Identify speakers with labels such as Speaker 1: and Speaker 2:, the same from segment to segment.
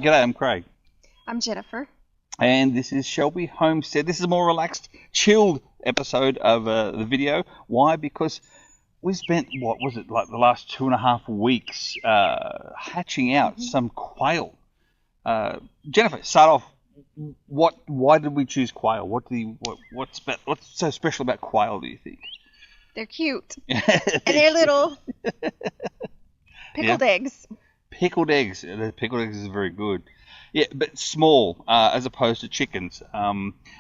Speaker 1: G'day, I'm Craig.
Speaker 2: I'm Jennifer.
Speaker 1: And this is ShellBee Homestead. This is a more relaxed, chilled episode of the video. Why? Because we spent, what was it, like the last 2.5 weeks hatching out some quail. Jennifer, start off. Why did we choose quail? What's so special about quail, do you think?
Speaker 2: They're cute. And they're little pickled eggs.
Speaker 1: Pickled eggs. The pickled eggs is very good. Yeah, but small as opposed to chickens.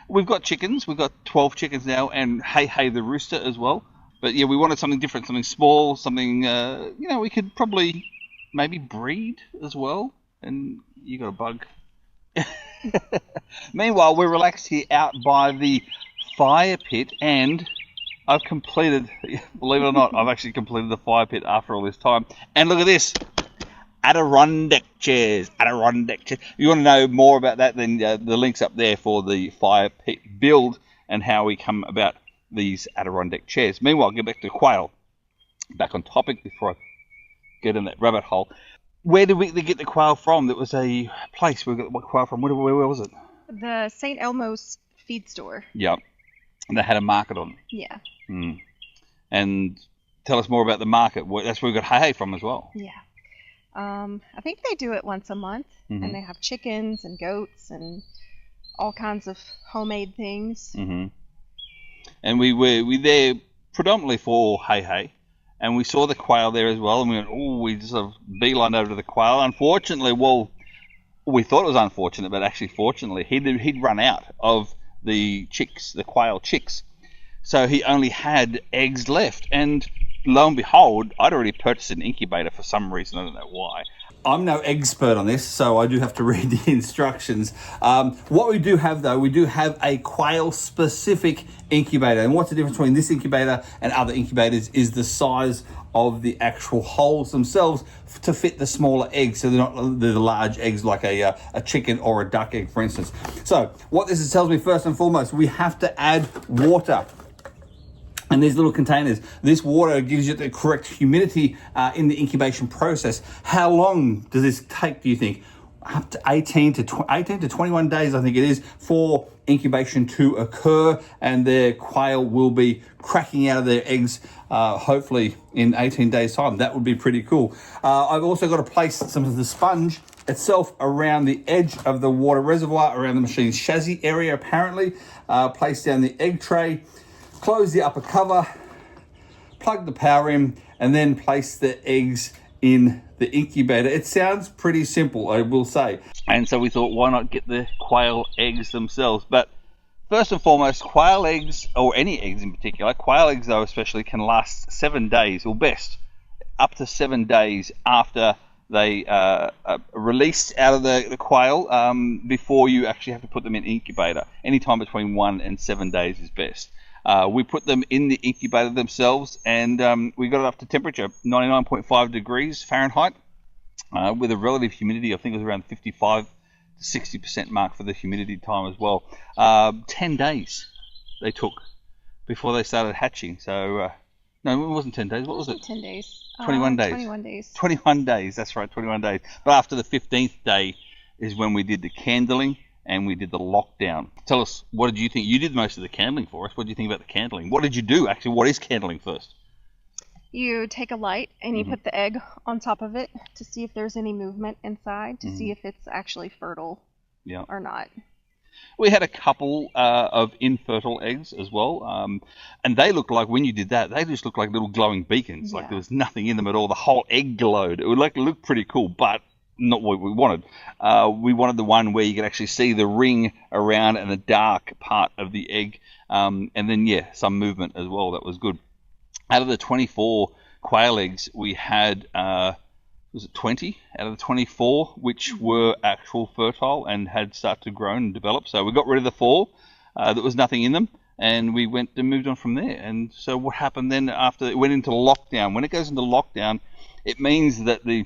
Speaker 1: We've got chickens. We've got 12 chickens now, and Hey the rooster as well. But yeah, we wanted something different, something small, something we could probably maybe breed as well. And you got a bug. Meanwhile, we're relaxed here out by the fire pit, and I've completed, believe it or not, I've actually completed the fire pit after all this time. And look at this. Adirondack chairs. Adirondack chairs. If you want to know more about that, then the link's up there for the fire pit build and how we come about these Adirondack chairs. Meanwhile, get back to quail. Back on topic before I get in that rabbit hole. Where did we get the quail from? There was a place we got the quail from. Where was it?
Speaker 2: The St. Elmo's feed store.
Speaker 1: Yep. And they had a market on.
Speaker 2: Yeah.
Speaker 1: And tell us more about the market. That's where we got hay from as well.
Speaker 2: Yeah. I think they do it once a month, and they have chickens and goats and all kinds of homemade things.
Speaker 1: And we there predominantly for hay, and we saw the quail there as well, and we went, we just sort of beelined over to the quail. Unfortunately, we thought it was unfortunate, but actually fortunately, he'd run out of the chicks, the quail chicks, so he only had eggs left. And lo and behold, I'd already purchased an incubator for some reason. I don't know why. I'm no expert on this, so I do have to read the instructions. What we do have, though, we do have a quail-specific incubator. And what's the difference between this incubator and other incubators is the size of the actual holes themselves to fit the smaller eggs. So they're not the large eggs like a chicken or a duck egg, for instance. So what this tells me, first and foremost, we have to add water. And these little containers, this water gives you the correct humidity in the incubation process. How long does this take, do you think? Up to 18 to 21 days, I think it is, for incubation to occur, and their quail will be cracking out of their eggs, hopefully in 18 days' time. That would be pretty cool. I've also got to place some of the sponge itself around the edge of the water reservoir, around the machine's chassis area, apparently. Place down the egg tray, close the upper cover, plug the power in, and then place the eggs in the incubator. It sounds pretty simple, I will say. And so we thought, why not get the quail eggs themselves? But first and foremost, quail eggs, or any eggs in particular, quail eggs though especially, can last 7 days, or best, up to 7 days after they are released out of the quail, before you actually have to put them in incubator. Anytime between 1 and 7 days is best. We put them in the incubator themselves, and we got it up to temperature 99.5 degrees Fahrenheit, with a relative humidity, I think it was around 55 to 60% mark for the humidity time as well. 10 days they took before they started hatching. So, no, it wasn't 10 days. What was it?
Speaker 2: 10 days.
Speaker 1: 21 days.
Speaker 2: 21 days.
Speaker 1: 21 days, that's right, 21 days. But after the 15th day is when we did the candling, and we did the lockdown. Tell us, what did you think? You did most of the candling for us. What did you think about the candling? What did you do, actually? What is candling first?
Speaker 2: You take a light and you put the egg on top of it to see if there's any movement inside, to see if it's actually fertile or not.
Speaker 1: We had a couple of infertile eggs as well, and they looked like, when you did that, they just looked like little glowing beacons, like there was nothing in them at all. The whole egg glowed. It would look pretty cool, but not what we wanted. We wanted the one where you could actually see the ring around and the dark part of the egg, and then some movement as well. That was good. Out of the 24 quail eggs, we had 20 out of the 24 which were actual fertile and had started to grow and develop. So we got rid of the 4 that was nothing in them, and we went and moved on from there. And so what happened then after it went into lockdown? When it goes into lockdown, it means that the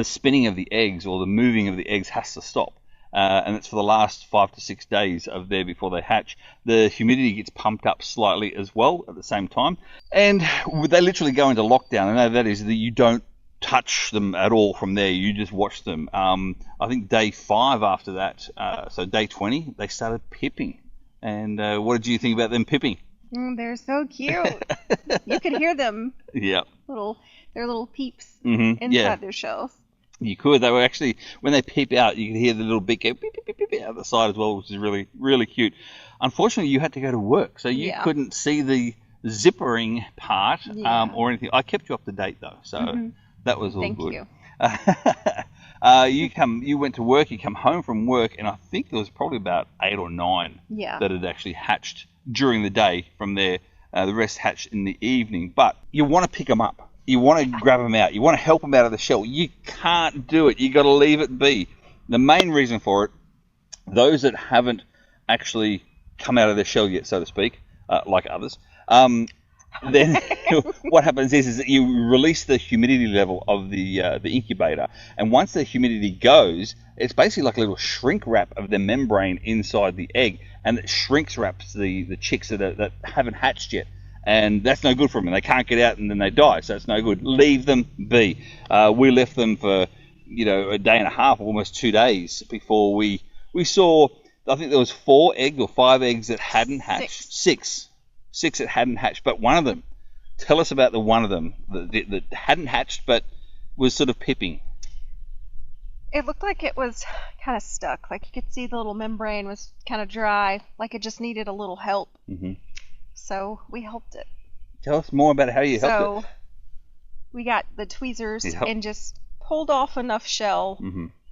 Speaker 1: spinning of the eggs, or the moving of the eggs, has to stop. And it's for the last 5 to 6 days of there before they hatch. The humidity gets pumped up slightly as well at the same time. And they literally go into lockdown. I know that is that you don't touch them at all from there. You just watch them. I think day 5 after that, so day 20, they started pipping. And what did you think about them pipping?
Speaker 2: They're so cute. You could hear them.
Speaker 1: Yeah.
Speaker 2: Their little peeps inside their shells.
Speaker 1: You could. They were actually, when they peep out, you could hear the little beak go beep, beep, beep, beep out the side as well, which is really, really cute. Unfortunately, you had to go to work, so you couldn't see the zippering part or anything. I kept you up to date though, so that was all good. Thank you. You went to work. You come home from work, and I think there was probably about 8 or 9 that had actually hatched during the day. From there, the rest hatched in the evening. But you want to pick them up. You want to grab them out. You want to help them out of the shell. You can't do it. You got to leave it be. The main reason for it, those that haven't actually come out of their shell yet, so to speak, like others, then what happens is that you release the humidity level of the incubator, and once the humidity goes, it's basically like a little shrink wrap of the membrane inside the egg, and it shrinks wraps the chicks that haven't hatched yet. And that's no good for them. They can't get out, and then they die. So it's no good. Leave them be. We left them for a day and a half, almost 2 days before we saw. I think there was 4 eggs or 5 eggs that hadn't hatched. Six that hadn't hatched. But one of them. Tell us about the one of them that hadn't hatched, but was sort of pipping.
Speaker 2: It looked like it was kind of stuck. Like you could see the little membrane was kind of dry. Like it just needed a little help. Mm-hmm. So we helped it. Tell
Speaker 1: us more about how you helped it.
Speaker 2: So we got the tweezers and just pulled off enough shell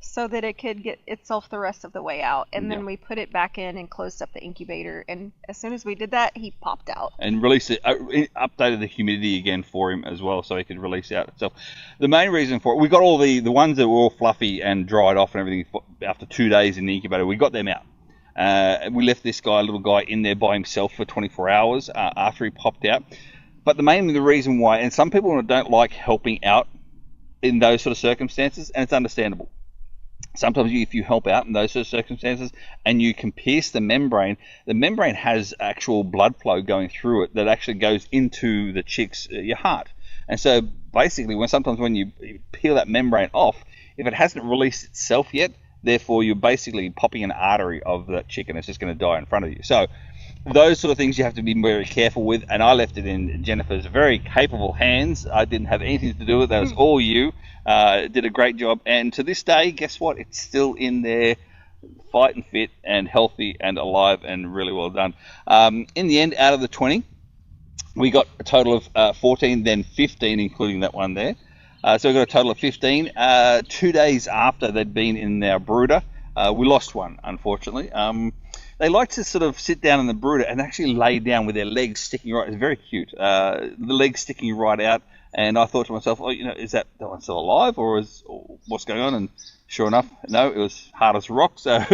Speaker 2: so that it could get itself the rest of the way out. And then we put it back in and closed up the incubator. And as soon as we did that, he popped out.
Speaker 1: And released it, updated the humidity again for him as well so he could release out itself. The main reason for it, we got all the ones that were all fluffy and dried off and everything after 2 days in the incubator. We got them out. We left this little guy in there by himself for 24 hours after he popped out. But the reason why, and some people don't like helping out in those sort of circumstances, and it's understandable. Sometimes if you help out in those sort of circumstances and you can pierce the membrane has actual blood flow going through it that actually goes into the chick's your heart. And so basically when you peel that membrane off, if it hasn't released itself yet, therefore, you're basically popping an artery of that chicken. It's just going to die in front of you. So those sort of things you have to be very careful with. And I left it in Jennifer's very capable hands. I didn't have anything to do with it. That was all you. Did a great job. And to this day, guess what? It's still in there, fighting fit and healthy and alive and really well done. In the end, out of the 20, we got a total of 14, then 15, including that one there. So we got a total of 15. 2 days after they'd been in our brooder, we lost one, unfortunately. They like to sort of sit down in the brooder and actually lay down with their legs sticking right. It's very cute. The legs sticking right out. And I thought to myself, is that one still alive or what's going on? And sure enough, no, it was hard as rock. So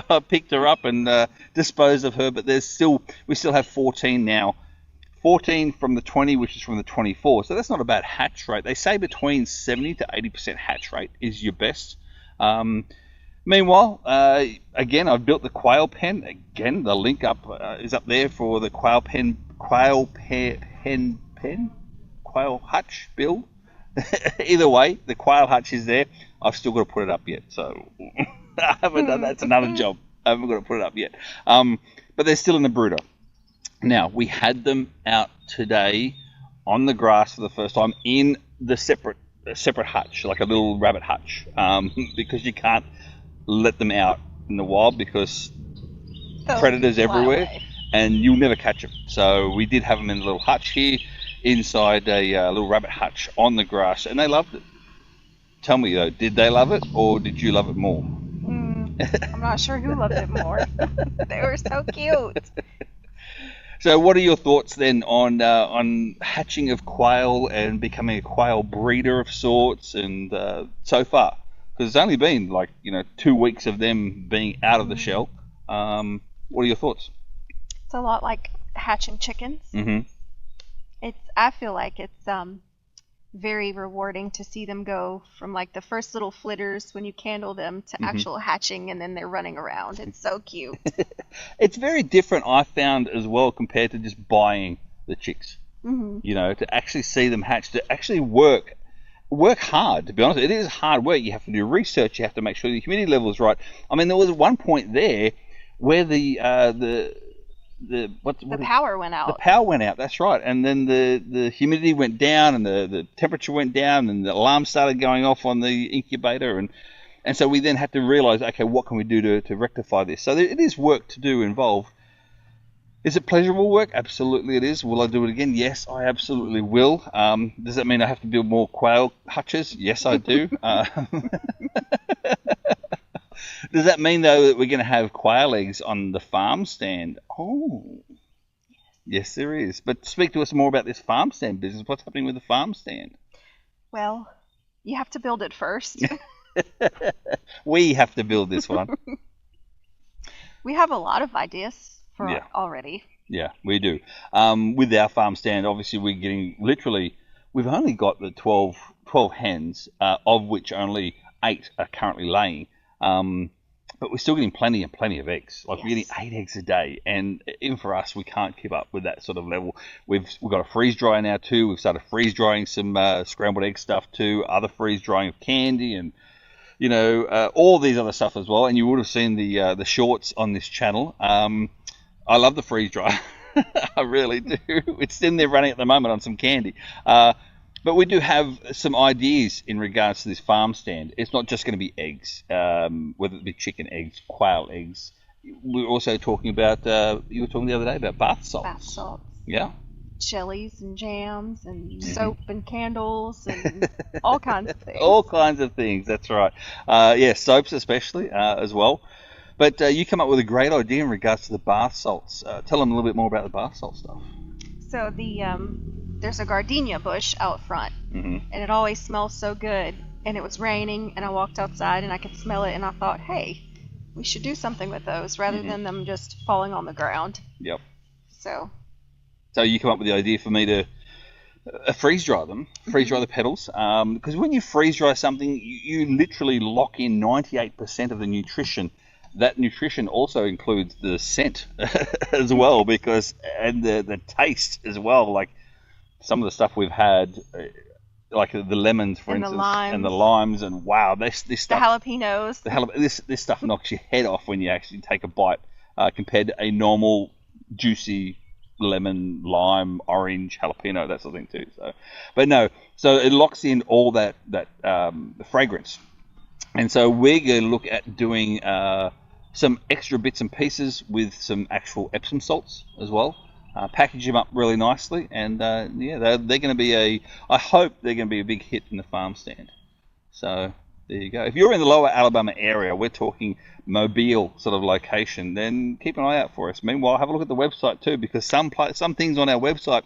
Speaker 1: I picked her up and disposed of her. But we still have 14 now. 14 from the 20, which is from the 24. So that's not a bad hatch rate. They say between 70 to 80% hatch rate is your best. Meanwhile, again, I've built the quail pen. Again, the link is up there for the quail hutch build. Either way, the quail hutch is there. I've still got to put it up yet. So I haven't done that. It's another job. I haven't got to put it up yet. But they're still in the brooder. Now, we had them out today on the grass for the first time in the separate hutch, like a little rabbit hutch, because you can't let them out in the wild because predators everywhere and you'll never catch them. So we did have them in a little hutch here inside a little rabbit hutch on the grass, and they loved it. Tell me, though, did they love it or did you love it more?
Speaker 2: I'm not sure who loved it more. They were so cute.
Speaker 1: So what are your thoughts then on hatching of quail and becoming a quail breeder of sorts and so far? Because it's only been 2 weeks of them being out of the shell. What are your thoughts?
Speaker 2: It's a lot like hatching chickens.
Speaker 1: Mm-hmm.
Speaker 2: I feel like it's very rewarding to see them go from the first little flitters when you candle them to actual hatching, and then they're running around. It's so cute.
Speaker 1: It's very different, I found, as well, compared to just buying the chicks. To actually see them hatch, to actually work work hard, to be honest. It is hard work. You have to do research. You have to make sure the humidity level is right. I mean, there was one point there where the
Speaker 2: power went out.
Speaker 1: The power went out. That's right. And then the humidity went down, and the temperature went down, and the alarm started going off on the incubator, and so we then had to realize, okay, what can we do to rectify this? So it is work to do involved. Is it pleasurable work? Absolutely it is. Will I do it again? Yes, I absolutely will. Does that mean I have to build more quail hutches? Yes, I do. Does that mean, though, that we're going to have quail eggs on the farm stand? Oh, yes, there is. But speak to us more about this farm stand business. What's happening with the farm stand?
Speaker 2: Well, you have to build it first.
Speaker 1: We have to build this one.
Speaker 2: We have a lot of ideas for it already.
Speaker 1: Yeah, we do. With our farm stand, obviously we're getting we've only got the 12 hens, of which only 8 are currently laying. But we're still getting plenty of eggs. Like, we're getting 8 eggs a day, and even for us, we can't keep up with that sort of level. We've got a freeze dryer now too. We've started freeze drying some scrambled egg stuff too, other freeze drying of candy, and all these other stuff as well. And you would have seen the shorts on this channel. I love the freeze dryer. I really do. It's in there running at the moment on some candy. But we do have some ideas in regards to this farm stand. It's not just going to be eggs, whether it be chicken eggs, quail eggs. We're also talking about, you were talking the other day about bath salts.
Speaker 2: Bath salts.
Speaker 1: Yeah.
Speaker 2: Jellies and jams and soap and candles and all kinds of things.
Speaker 1: All kinds of things, that's right. Soaps especially as well. But you come up with a great idea in regards to the bath salts. Tell them a little bit more about the bath salt stuff.
Speaker 2: So there's a gardenia bush out front, and it always smells so good. And it was raining, and I walked outside, and I could smell it, and I thought, hey, we should do something with those rather than them just falling on the ground.
Speaker 1: Yep.
Speaker 2: So
Speaker 1: you come up with the idea for me to freeze dry them, freeze dry the petals, because when you freeze dry something, you literally lock in 98% of the nutrition. That nutrition also includes the scent as well, and the taste as well. Like some of the stuff we've had, like the lemons, for instance, and the limes, and wow, this stuff.
Speaker 2: The jalapenos.
Speaker 1: This stuff knocks your head off when you actually take a bite, compared to a normal juicy lemon, lime, orange, jalapeno, that sort of thing too. So it locks in all that fragrance, and so we're going to look at doing some extra bits and pieces with some actual Epsom salts as well. Package them up really nicely, and they're going to be I hope they're going to be a big hit in the farm stand. So there you go. If you're in the lower Alabama area, we're talking Mobile sort of location, then keep an eye out for us. Meanwhile, have a look at the website too, because some things on our website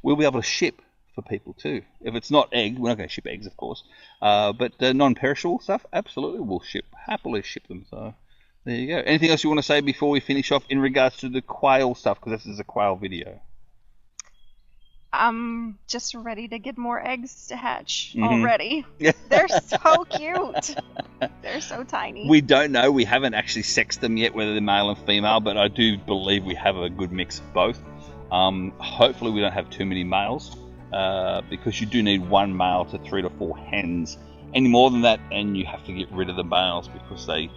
Speaker 1: we'll be able to ship for people too. If it's not egg, we're not going to ship eggs, of course, but non-perishable stuff, absolutely we'll happily ship them. So there you go. Anything else you want to say before we finish off in regards to the quail stuff? Because this is a quail video.
Speaker 2: I'm just ready to get more eggs to hatch already. They're so cute. They're so tiny.
Speaker 1: We don't know. We haven't actually sexed them yet, whether they're male and female, but I do believe we have a good mix of both. Hopefully we don't have too many males, because you do need one male to 3 to 4 hens. Any more than that, and you have to get rid of the males because they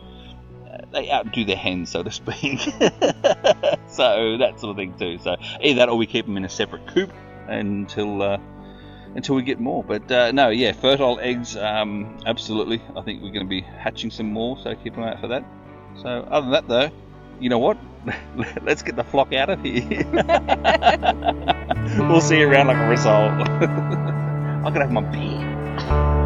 Speaker 1: outdo their hens, so to speak. So that sort of thing too. So either that or we keep them in a separate coop until we get more. But fertile eggs, absolutely. I think we're going to be hatching some more, so keep an eye out for that. So other than that, though, you know what? Let's get the flock out of here. We'll see you around like a result. I could have my beer.